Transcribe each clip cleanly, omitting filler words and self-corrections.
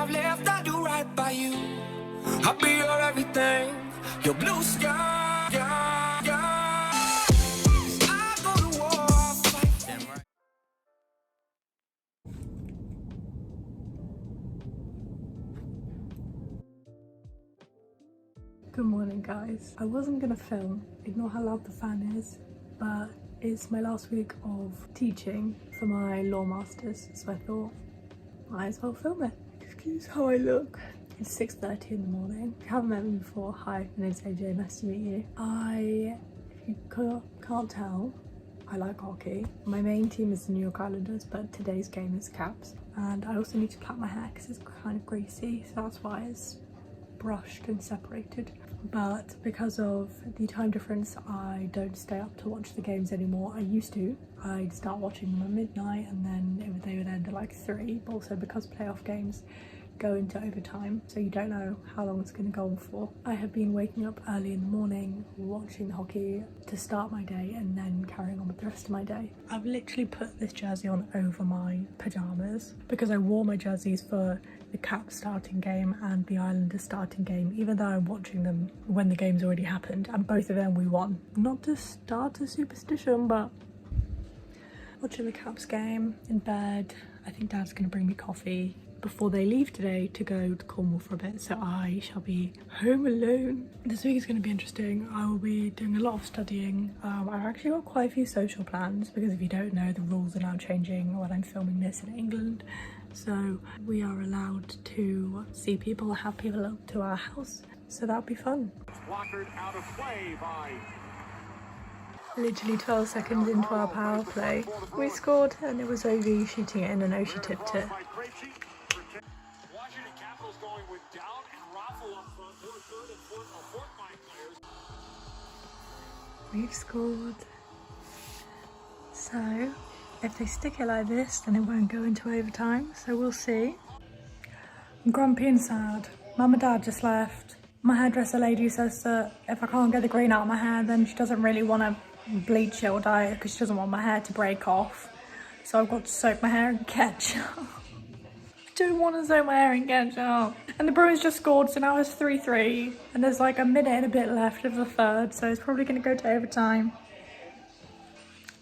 I've left, I do right by you. I'll be your everything, your blue sky. I go to war, I'll fight them right. Good morning, guys. I wasn't gonna film, ignore how loud the fan is, but it's my last week of teaching for my law masters, so I thought might as well film it. Excuse how I look. It's 6:30 in the morning. If you haven't met me before, hi, my name's AJ, nice to meet you. If you can't tell, I like hockey. My main team is the New York Islanders, but today's game is Caps. And I also need to plait my hair because it's kind of greasy, so that's why it's brushed and separated. But because of the time difference, I don't stay up to watch the games anymore. I used to. I'd start watching them at midnight and then they would end at like 3, but also because playoff games go into overtime, so you don't know how long it's going to go on for. I have been waking up early in the morning, watching the hockey to start my day and then carrying on with the rest of my day. I've literally put this jersey on over my pyjamas because I wore my jerseys for the Caps starting game and the Islanders starting game, even though I'm watching them when the game's already happened, and both of them we won. Not to start a superstition, but watching the Caps game in bed. I think Dad's going to bring me coffee before they leave today to go to Cornwall for a bit, so I shall be home alone. This week is going to be interesting. I will be doing a lot of studying. I've actually got quite a few social plans because if you don't know, the rules are now changing when I'm filming this in England. So we are allowed to see people, have people up to our house, so that'll be fun. Walkered out of play by Literally 12 seconds into our power play, we scored and it was Ovi shooting it in and Oshi tipped it. Washington Capitals going with Down and Raffle up front. More third and fourth line players. We've scored. So if they stick it like this, then it won't go into overtime, so we'll see. I'm grumpy and sad. Mum and Dad just left. My hairdresser lady says that if I can't get the green out of my hair, then she doesn't really want to bleach it or dye it because she doesn't want my hair to break off. So I've got to soak my hair in ketchup. I don't want to soak my hair in ketchup. And the Bruins just scored, so now it's 3-3. And there's like a minute and a bit left of the third, so it's probably going to go to overtime.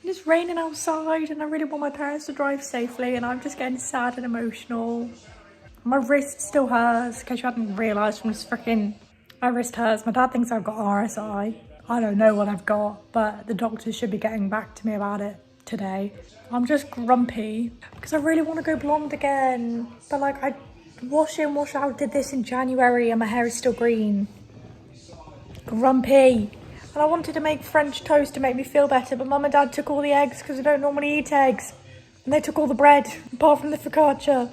It's raining outside and I really want my parents to drive safely, and I'm just getting sad and emotional. My wrist still hurts, in case you hadn't realised from this freaking... My wrist hurts. My dad thinks I've got RSI. I don't know what I've got, but the doctors should be getting back to me about it today. I'm just grumpy because I really want to go blonde again. But like, I wash in, wash out, did this in January and my hair is still green. Grumpy. And I wanted to make French toast to make me feel better, but Mum and Dad took all the eggs because I don't normally eat eggs. And they took all the bread, apart from the focaccia.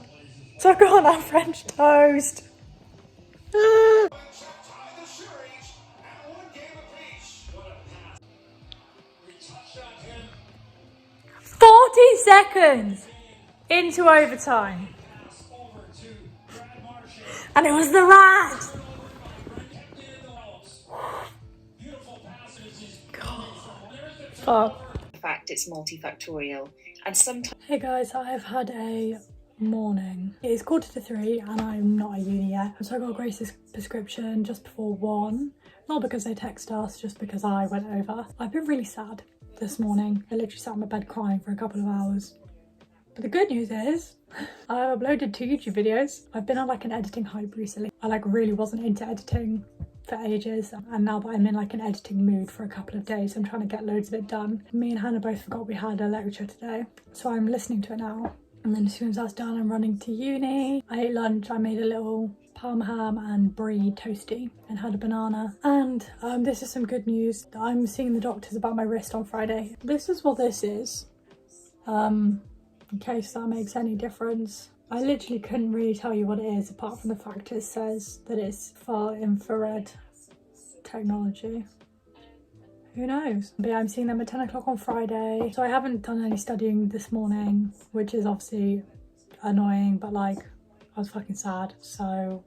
So I can't have French toast. 40 seconds into overtime. And it was the rat. God. Fuck. In fact, it's multifactorial, and sometimes... Hey guys, I have had a morning. It is 2:45 and I'm not at uni yet. So I got Grace's prescription just before 1. Not because they text us, just because I went over. I've been really sad this morning. I literally sat in my bed crying for a couple of hours. But the good news is, I've uploaded 2 YouTube videos. I've been on like an editing hype recently. I like really wasn't into editing for ages, and now that I'm in like an editing mood for a couple of days, I'm trying to get loads of it done. Me and Hannah both forgot we had a lecture today, so I'm listening to it now. And then as soon as that's done, I'm running to uni. I ate lunch. I made a little parma ham and brie toasty and had a banana. And this is some good news. I'm seeing the doctors about my wrist on Friday. This is what this is. In case that makes any difference. I literally couldn't really tell you what it is, apart from the fact it says that it's far infrared technology. Who knows? But yeah, I'm seeing them at 10 o'clock on Friday. So I haven't done any studying this morning, which is obviously annoying, but like, I was fucking sad. So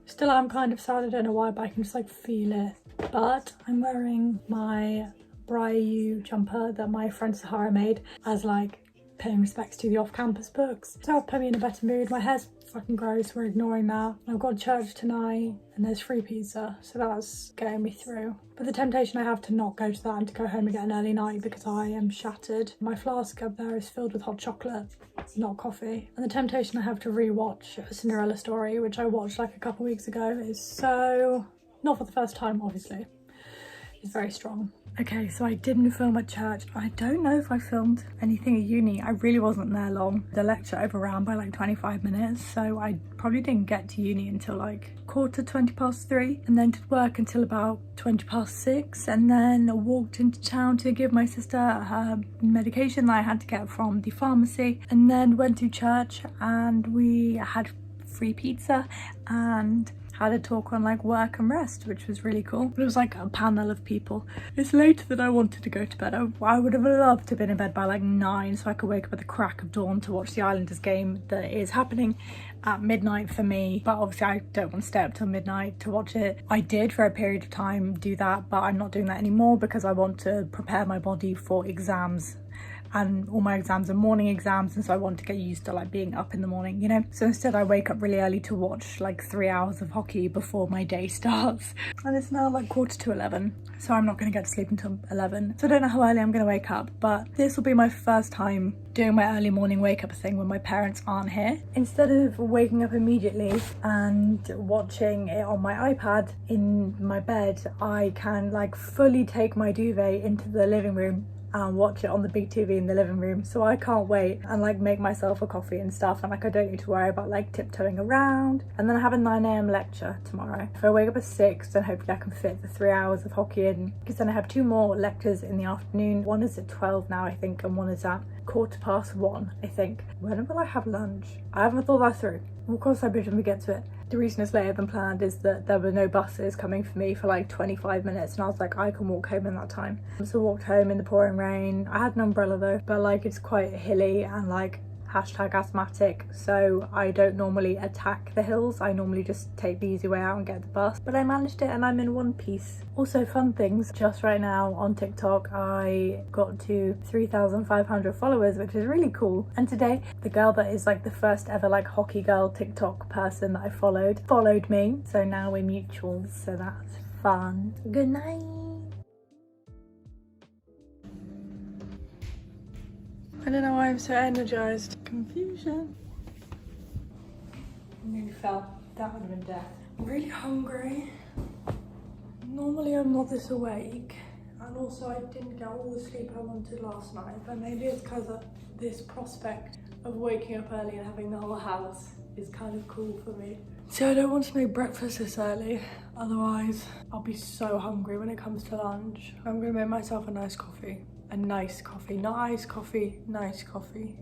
still am kind of sad, I don't know why, but I can just like feel it. But I'm wearing my Brighton jumper that my friend Sahara made as like paying respects to the off-campus books. So I've put me in a better mood. My hair's fucking gross, we're ignoring that. I've got church tonight and there's free pizza, so that's getting me through. But the temptation I have to not go to that and to go home and get an early night because I am shattered. My flask up there is filled with hot chocolate, not coffee. And the temptation I have to re-watch A Cinderella Story, which I watched like a couple weeks ago, is so, not for the first time obviously, it's very strong. Okay, so I didn't film at church. I don't know if I filmed anything at uni. I really wasn't there long. The lecture overran by like 25 minutes, so I probably didn't get to uni until like 3:15, and then did work until about 6:20, and then walked into town to give my sister her medication that I had to get from the pharmacy, and then went to church and we had free pizza and had a talk on like work and rest, which was really cool. It was like a panel of people. It's later than I wanted to go to bed. I would have loved to have been in bed by like 9 so I could wake up at the crack of dawn to watch the Islanders game that is happening at midnight for me, but obviously I don't want to stay up till midnight to watch it. I did for a period of time do that, but I'm not doing that anymore because I want to prepare my body for exams, and all my exams are morning exams, and so I want to get used to like being up in the morning, you know. So instead I wake up really early to watch like 3 hours of hockey before my day starts, and it's now like 11:15, so I'm not going to get to sleep until 11. So I don't know how early I'm going to wake up, but this will be my first time doing my early morning wake up thing when my parents aren't here. Instead of waking up immediately and watching it on my iPad in my bed, I can like fully take my duvet into the living room and watch it on the big TV in the living room. So I can't wait and like make myself a coffee and stuff, and like I don't need to worry about like tiptoeing around. And then I have a 9 AM lecture tomorrow. If I wake up at 6, then hopefully I can fit the 3 hours of hockey in, because then I have 2 more lectures in the afternoon. One is at 12 now I think, and one is at 1:15 I think. When will I have lunch? I haven't thought that through. We'll cross that bridge when we get to it. The reason it's later than planned is that there were no buses coming for me for like 25 minutes, and I was like, I can walk home in that time. So I walked home in the pouring rain. I had an umbrella though, but like it's quite hilly and like #asthmatic, so I don't normally attack the hills. I normally just take the easy way out and get the bus, but I managed it and I'm in one piece. Also, fun things, just right now on TikTok I got to 3,500 followers, which is really cool. And today the girl that is like the first ever like hockey girl TikTok person that I followed me, so now we're mutuals, so that's fun. Good night. I don't know why I'm so energized. Confusion. Nearly fell. That would have been death. I'm really hungry. Normally I'm not this awake. And also I didn't get all the sleep I wanted last night. But maybe it's because of this prospect of waking up early and having the whole house is kind of cool for me. So I don't want to make breakfast this early. Otherwise I'll be so hungry when it comes to lunch. I'm going to make myself a nice coffee. A nice coffee, not iced coffee, nice coffee.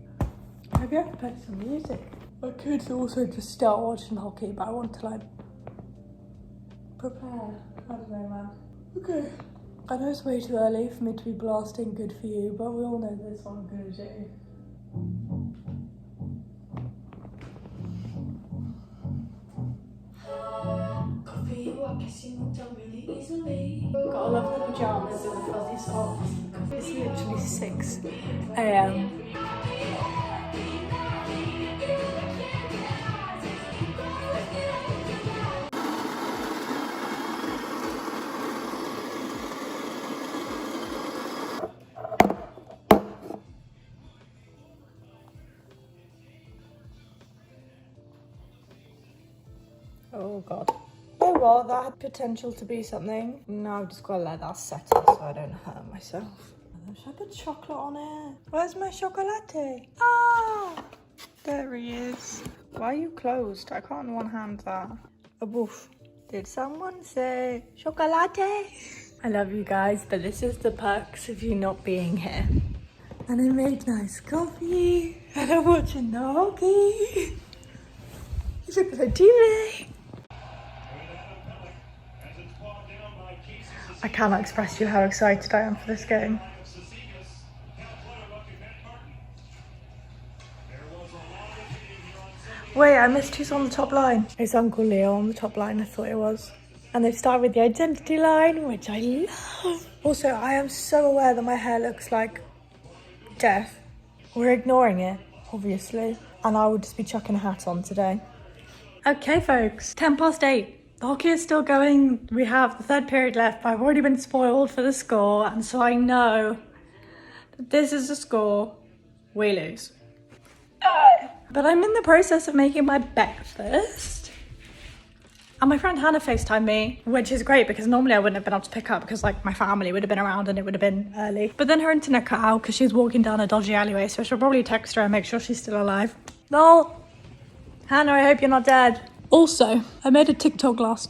Maybe I could play some music. I could also just start watching hockey, but I want to like prepare. I don't know, man. Okay. I know it's way too early for me to be blasting Good For You, but we all know this what I'm gonna do. Gotta love the pajamas and the fuzzy socks. It's literally 6 AM. Oh god. Oh well, that had potential to be something. Now I've just got to let that settle so I don't hurt myself. Should I put chocolate on it? Where's my chocolate? Ah! There he is. Why are you closed? I can't one hand that. A boof. Did someone say chocolate? I love you guys, but this is the perks of you not being here. And I made nice coffee. And I'm watching the hockey. Look at the TV. I cannot express to you how excited I am for this game. Wait, I missed who's on the top line. It's Uncle Leo on the top line, I thought it was. And they've started with the identity line, which I love. Also, I am so aware that my hair looks like death. We're ignoring it, obviously. And I will just be chucking a hat on today. Okay, folks, 8:10. The hockey is still going. We have the third period left, but I've already been spoiled for the score. And so I know that this is the score we lose. But I'm in the process of making my breakfast. And my friend Hannah FaceTimed me, which is great because normally I wouldn't have been able to pick up because like my family would have been around and it would have been early. But then her internet cut out because she was walking down a dodgy alleyway, so I should probably text her and make sure she's still alive. Lol. Hannah, I hope you're not dead. Also, I made a TikTok last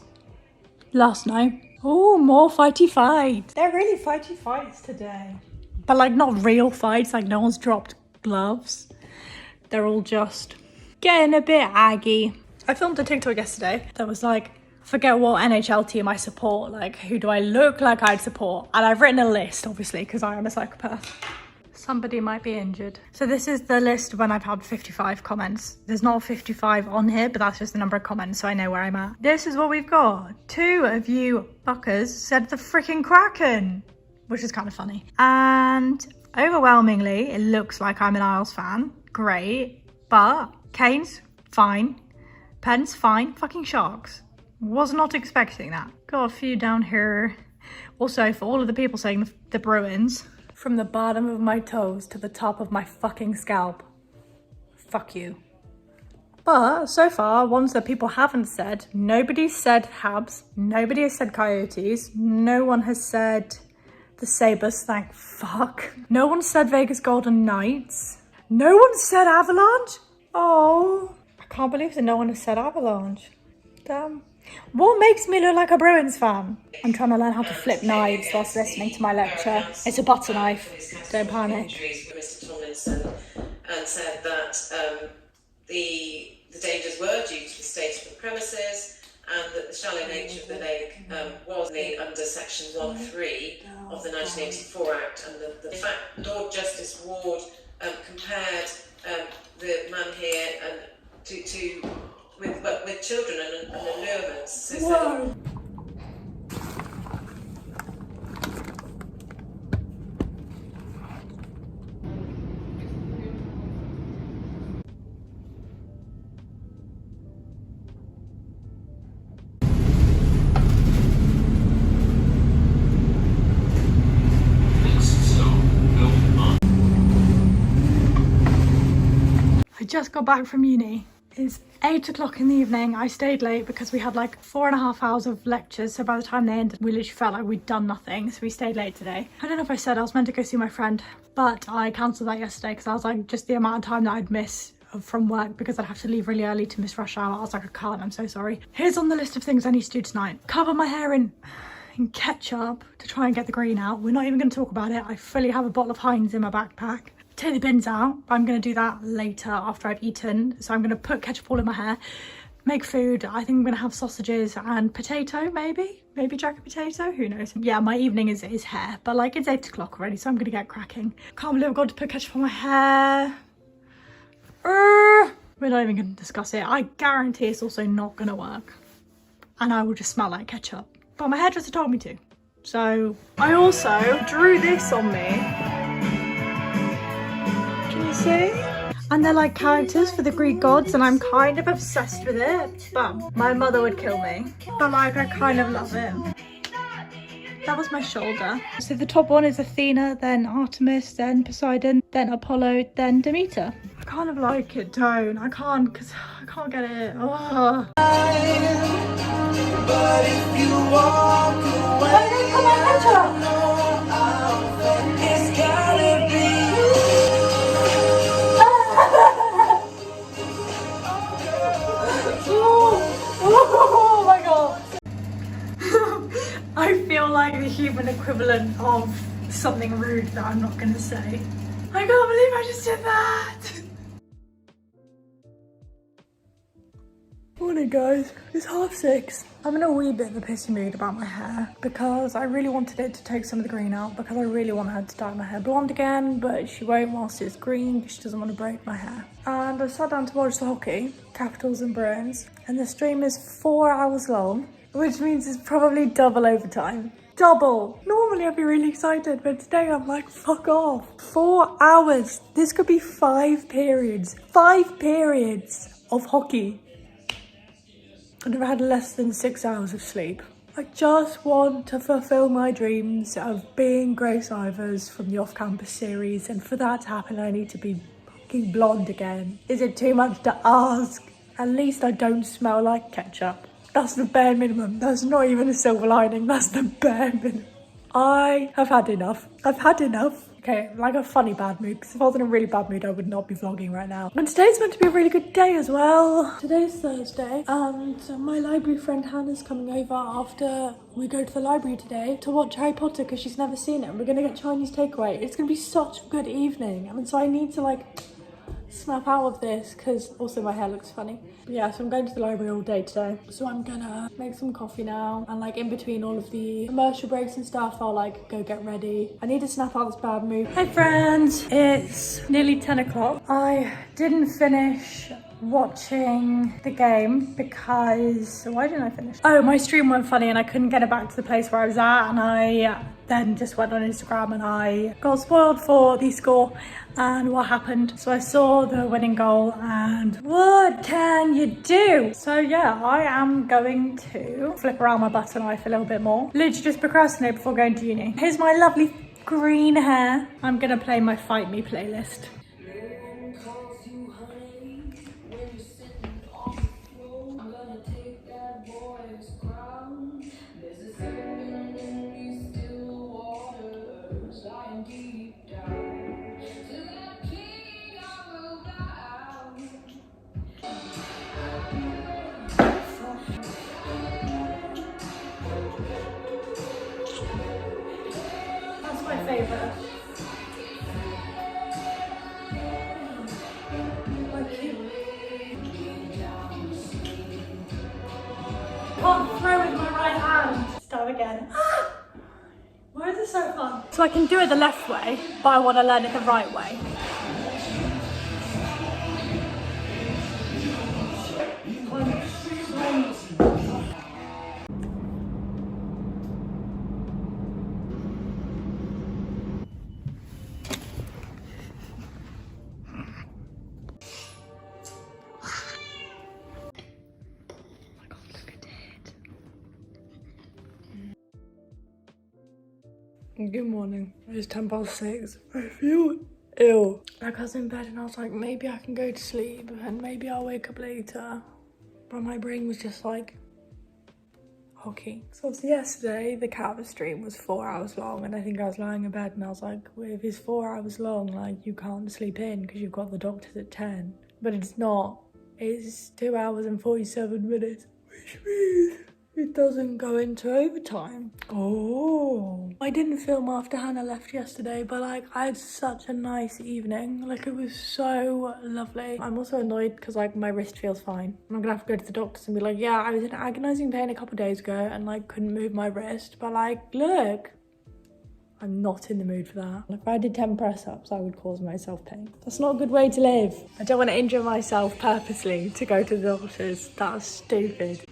night. Oh, more fighty fights. They're really fighty fights today. But like not real fights, like no one's dropped gloves. They're all just getting a bit aggy. I filmed a TikTok yesterday that was like, forget what NHL team I support, like who do I look like I'd support? And I've written a list, obviously, because I am a psychopath. Somebody might be injured. So this is the list when I've had 55 comments. There's not 55 on here, but that's just the number of comments, so I know where I'm at. This is what we've got. 2 of you fuckers said the freaking Kraken, which is kind of funny. And overwhelmingly, it looks like I'm an Isles fan. Great. But Canes, fine. Pens, fine. Fucking Sharks. Was not expecting that. Got a few down here. Also, for all of the people saying the Bruins, from the bottom of my toes to the top of my fucking scalp. Fuck you. But so far, ones that people haven't said, nobody said Habs, nobody has said Coyotes, no one has said the Sabres, thank fuck. No one said Vegas Golden Knights. No one said Avalanche? Oh, I can't believe that no one has said Avalanche. Damn. What makes me look like a Bruins fan? I'm trying to learn how to flip knives whilst listening to my lecture. It's a butter knife. Don't panic. Mr. Tomlinson, and said that the dangers were due to the state of the premises and that the shallow nature of the lake was under Section 1.3 of the 1984 Act, and the fact Lord Justice Ward compared the man here and with children and allurements. So Whoa. I just got back from uni. It's 8 o'clock in the evening. I stayed late because we had like 4.5 hours of lectures, so by the time they ended we literally felt like we'd done nothing, so we stayed late today. I don't know if I said I was meant to go see my friend, but I cancelled that yesterday because I was like, just the amount of time that I'd miss from work because I'd have to leave really early to miss rush hour. I was like, I can't, I'm so sorry. Here's on the list of things I need to do tonight. Cover my hair in ketchup to try and get the green out. We're not even going to talk about it. I fully have a bottle of Heinz in my backpack. Take the bins out. I'm going to do that later after I've eaten. So I'm going to put ketchup all in my hair, make food. I think I'm going to have sausages and potato, maybe jacket potato, who knows. Yeah, my evening is hair, but like it's 8 o'clock already, so I'm going to get cracking. Can't believe I've got to put ketchup on my hair. We're not even going to discuss it. I guarantee it's also not going to work. And I will just smell like ketchup. But my hairdresser told me to. So I also drew this on me. See? And they're like characters for the Greek gods and I'm kind of obsessed with it, but my mother would kill me. But like I kind of love it. That was my shoulder. So the top one is Athena, then Artemis, then Poseidon, then Apollo, then Demeter. I kind of like it, don't. I can't because I can't get it. Oh. But if you walk away, it's gotta be. Oh my god. I feel like the human equivalent of something rude that I'm not gonna say. I can't believe I just did that. Morning guys, it's 6:30. I'm in a wee bit of a pissy mood about my hair because I really wanted it to take some of the green out because I really want her to dye my hair blonde again, but she won't whilst it's green because she doesn't want to break my hair. And I sat down to watch the hockey, Capitals and Bruins, and the stream is 4 hours long, which means it's probably double overtime. double. Normally I'd be really excited, but today I'm like, fuck off. 4 hours. This could be 5 periods. 5 periods of hockey. I've never had less than 6 hours of sleep. I just want to fulfill my dreams of being Grace Ivers from the off-campus series, and for that to happen I need to be fucking blonde again. Is it too much to ask? At least I don't smell like ketchup. That's the bare minimum. That's not even a silver lining, that's the bare minimum. I have had enough. I've had enough. Okay, like a funny bad mood, because if I was in a really bad mood I would not be vlogging right now. And today's meant to be a really good day as well. Today's Thursday and my library friend Hannah's coming over after we go to the library today to watch Harry Potter because she's never seen it. We're going to get Chinese takeaway. It's going to be such a good evening. And so I need to like snap out of this because also my hair looks funny. But yeah, so I'm going to the library all day today. So I'm gonna make some coffee now, and like in between all of the commercial breaks and stuff I'll like go get ready. I need to snap out this bad mood. Hey friends, it's nearly 10 o'clock. I didn't finish watching the game because why didn't I finish? Oh, my stream went funny and I couldn't get it back to the place where I was at, and I then just went on Instagram and I got spoiled for the score and what happened. So I saw the winning goal and what can you do? So yeah, I am going to flip around my butter knife a little bit more. Literally just procrastinate before going to uni. Here's my lovely green hair. I'm gonna play my Fight Me playlist. That's my favourite. Can't throw with my right hand. Start again. Why is this so fun? So I can do it the left way, but I want to learn it the right way. Good morning. It's 6:10. I feel ill. Like I was in bed and I was like, maybe I can go to sleep and maybe I'll wake up later. But my brain was just like, hockey. So obviously yesterday, the Catva stream was 4 hours long and I think I was lying in bed and I was like, well, if it's 4 hours long, like you can't sleep in because you've got the doctors at 10. But it's not. It's 2 hours and 47 minutes, which means it doesn't go into overtime. Oh. I didn't film after Hannah left yesterday, but like I had such a nice evening. Like it was so lovely. I'm also annoyed because like my wrist feels fine. I'm gonna have to go to the doctors and be like, yeah, I was in agonizing pain a couple of days ago and like couldn't move my wrist. But like, look, I'm not in the mood for that. Like if I did 10 press-ups, I would cause myself pain. That's not a good way to live. I don't want to injure myself purposely to go to the doctors. That's stupid.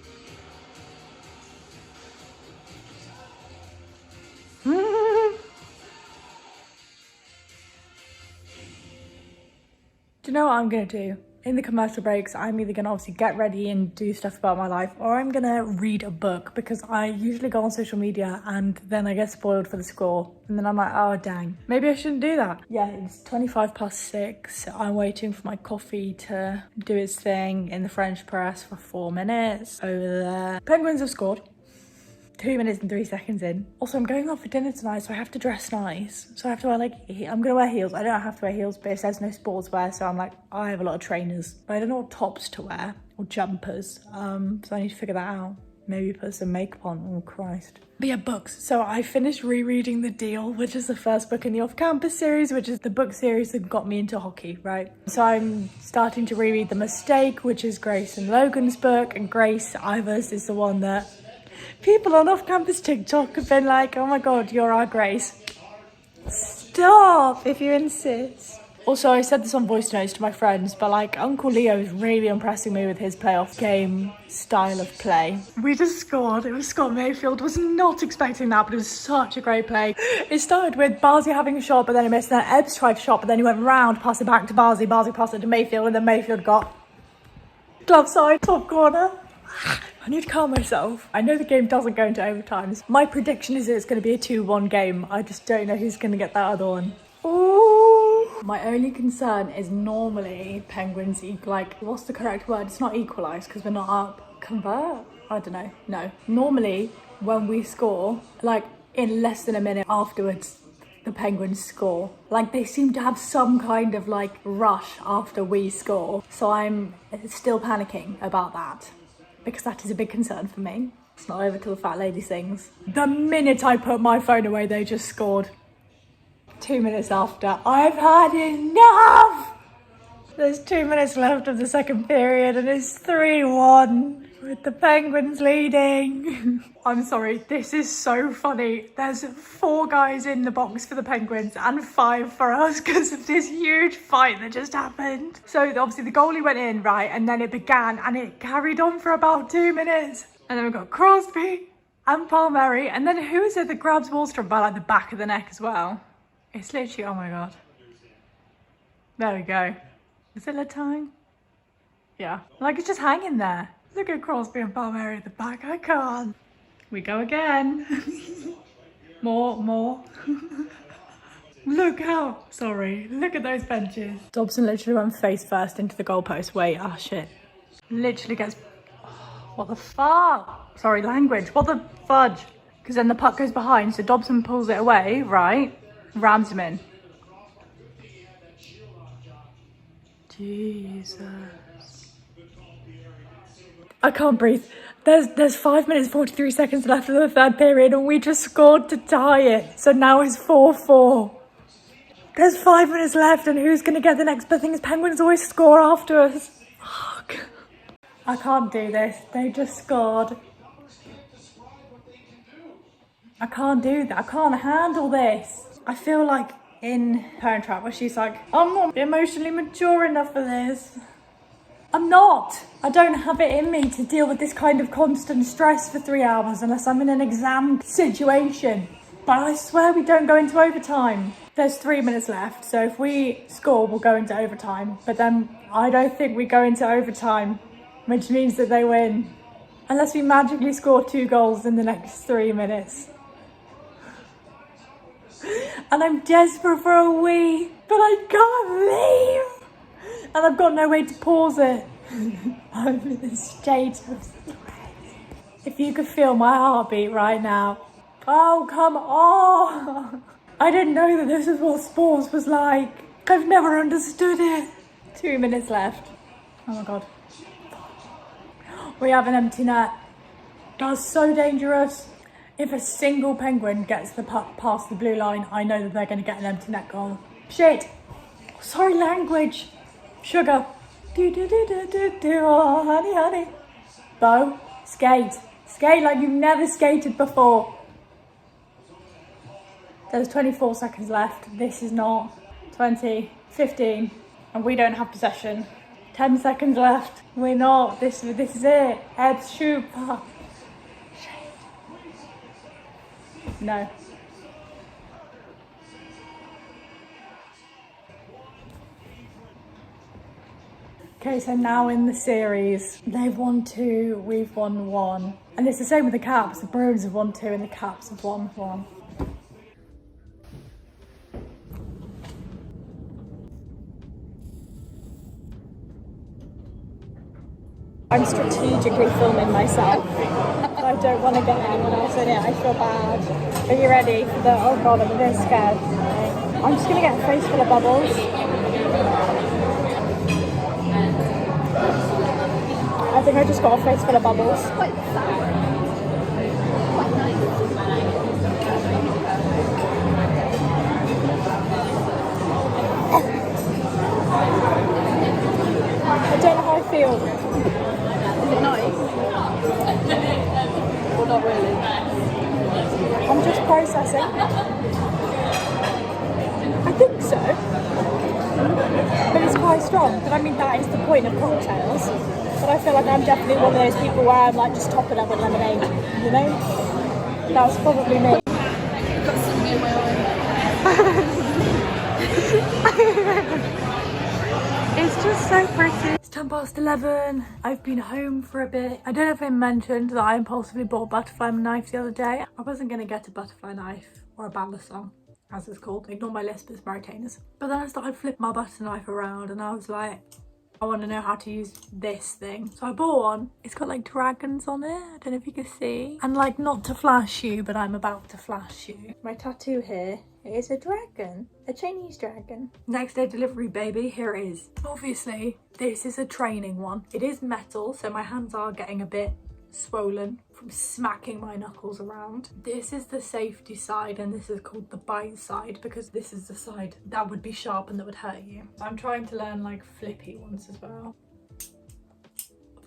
Do you know what I'm gonna do? In the commercial breaks, I'm either gonna obviously get ready and do stuff about my life, or I'm gonna read a book because I usually go on social media and then I get spoiled for the score. And then I'm like, oh dang, maybe I shouldn't do that. Yeah, it's 6:25. I'm waiting for my coffee to do its thing in the French press for 4 minutes over there. Penguins have scored. 2 minutes and 3 seconds in. Also, I'm going out for dinner tonight, so I have to dress nice. So I have to wear like, I'm gonna wear heels. I don't have to wear heels, but it says no sportswear, so I'm like, I have a lot of trainers. But I don't know what tops to wear, or jumpers. So I need to figure that out. Maybe put some makeup on, oh Christ. But yeah, books. So I finished rereading The Deal, which is the first book in the off-campus series, which is the book series that got me into hockey, right? So I'm starting to reread The Mistake, which is Grace and Logan's book, and Grace Ivers is the one that people on off-campus TikTok have been like, oh my god, you're our Grace. Stop, if you insist. Also, I said this on voice notes to my friends, but like Uncle Leo is really impressing me with his playoff game style of play. We just scored. It was Scott Mayfield. Was not expecting that, but it was such a great play. It started with Barzi having a shot, but then he missed. Then Ebbs tried a shot, but then he went round, passed it back to Barzi. Barzi passed it to Mayfield, and then Mayfield got glove side, top corner. I need to calm myself. I know the game doesn't go into overtime. My prediction is it's going to be a 2-1 game. I just don't know who's going to get that other one. Ooh. My only concern is normally Penguins what's the correct word? It's not equalise because we're not up. Convert? I don't know. No. Normally when we score, like in less than a minute afterwards, the Penguins score. Like they seem to have some kind of like rush after we score. So I'm still panicking about that because that is a big concern for me. It's not over till the fat lady sings. The minute I put my phone away, they just scored. 2 minutes after, I've had enough! There's 2 minutes left of the second period and it's 3-1 with the Penguins leading. I'm sorry, this is so funny. There's 4 guys in the box for the Penguins and 5 for us because of this huge fight that just happened. So obviously the goalie went in, right, and then it began and it carried on for about 2 minutes. And then we've got Crosby and Palmieri, and then who is it that grabs Wallstrom by like the back of the neck as well? It's literally, oh my God. There we go. Is it Letang? Yeah. Like it's just hanging there. Look at Crosby and Palmieri at the back. I can't. We go again. More. Look at those benches. Dobson literally went face first into the goalpost. Wait, shit. Literally gets, what the fuck? Sorry, language. What the fudge? Because then the puck goes behind, so Dobson pulls it away, right? Rams him in. Jesus. I can't breathe. There's 5 minutes 43 seconds left of the third period and we just scored to tie it. So now it's 4-4. There's 5 minutes left and who's going to get the next? But the thing is, Penguins always score after us. Fuck. I can't do this. They just scored. I can't do that. I can't handle this. I feel like in Parent Trap where she's like, I'm not emotionally mature enough for this. I'm not. I don't have it in me to deal with this kind of constant stress for 3 hours unless I'm in an exam situation. But I swear we don't go into overtime. There's 3 minutes left, so if we score, we'll go into overtime. But then I don't think we go into overtime, which means that they win. Unless we magically score 2 goals in the next 3 minutes. And I'm desperate for a wee, but I can't leave. And I've got no way to pause it. I'm in a state of stress. If you could feel my heartbeat right now. Oh, come on. I didn't know that this is what sports was like. I've never understood it. 2 minutes left. Oh my God. We have an empty net. That's so dangerous. If a single Penguin gets the puck past the blue line, I know that they're going to get an empty net goal. Shit. Sorry, language. Sugar. Oh, honey. Bo, skate. Skate like you've never skated before. There's 24 seconds left. This is not 20, 15, and we don't have possession. 10 seconds left. We're not. This is it. Ebbs, shoot. Oh. No. Okay, so now in the series, they've won 2, we've won 1. And it's the same with the Caps. The Bruins have won 2 and the Caps have won 1. I'm strategically filming myself. I don't want to get anyone else in it. I feel bad. Are you ready for the, oh God, I'm a bit scared. I'm just going to get a face full of bubbles. I think I just got a face full of bubbles. I don't know how I feel. Is it nice? Or not really? I'm just processing. I think so. quite strong, but I mean that is the point of cocktails. But I feel like I'm definitely one of those people where I'm like just top it up with lemonade, you know? That's probably me. I've got something in my eye. It's just so pretty. It's 11:10. I've been home for a bit. I don't know if I mentioned that I impulsively bought a butterfly knife the other day. I wasn't going to get a butterfly knife or a balisong, as it's called. Ignore my lisp, it's Mauritanians. But then I started flipping my butter knife around and I was like, I want to know how to use this thing. So I bought one. It's got like dragons on it. I don't know if you can see. And like, not to flash you, but I'm about to flash you. My tattoo here is a dragon. A Chinese dragon. Next day delivery, baby. Here it is. Obviously, this is a training one. It is metal, so my hands are getting a bit swollen from smacking my knuckles around. This is the safety side and this is called the bite side because this is the side that would be sharp and that would hurt you. I'm trying to learn like flippy ones as well.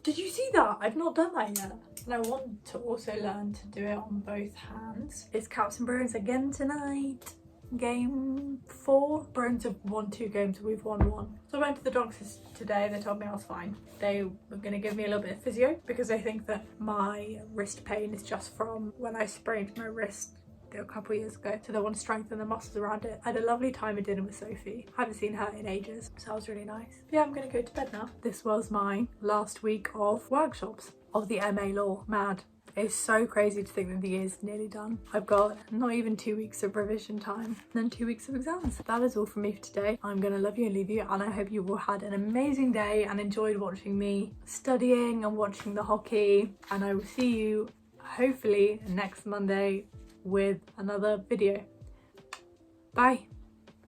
Did you see that? I've not done that yet. And I want to also learn to do it on both hands. It's Caps and Bruins again tonight. Game 4. Bruins have won 2 games, we've won 1. So I went to the doctors today, they told me I was fine. They were going to give me a little bit of physio because they think that my wrist pain is just from when I sprained my wrist a couple of years ago. So they want to strengthen the muscles around it. I had a lovely time at dinner with Sophie. I haven't seen her in ages, so that was really nice. But yeah, I'm going to go to bed now. This was my last week of workshops of the MA Law. Mad. It's so crazy to think that the year's nearly done. I've got not even 2 weeks of revision time and then 2 weeks of exams. That is all from me for today. I'm gonna love you and leave you, and I hope you all had an amazing day and enjoyed watching me studying and watching the hockey, and I will see you hopefully next Monday with another video. Bye.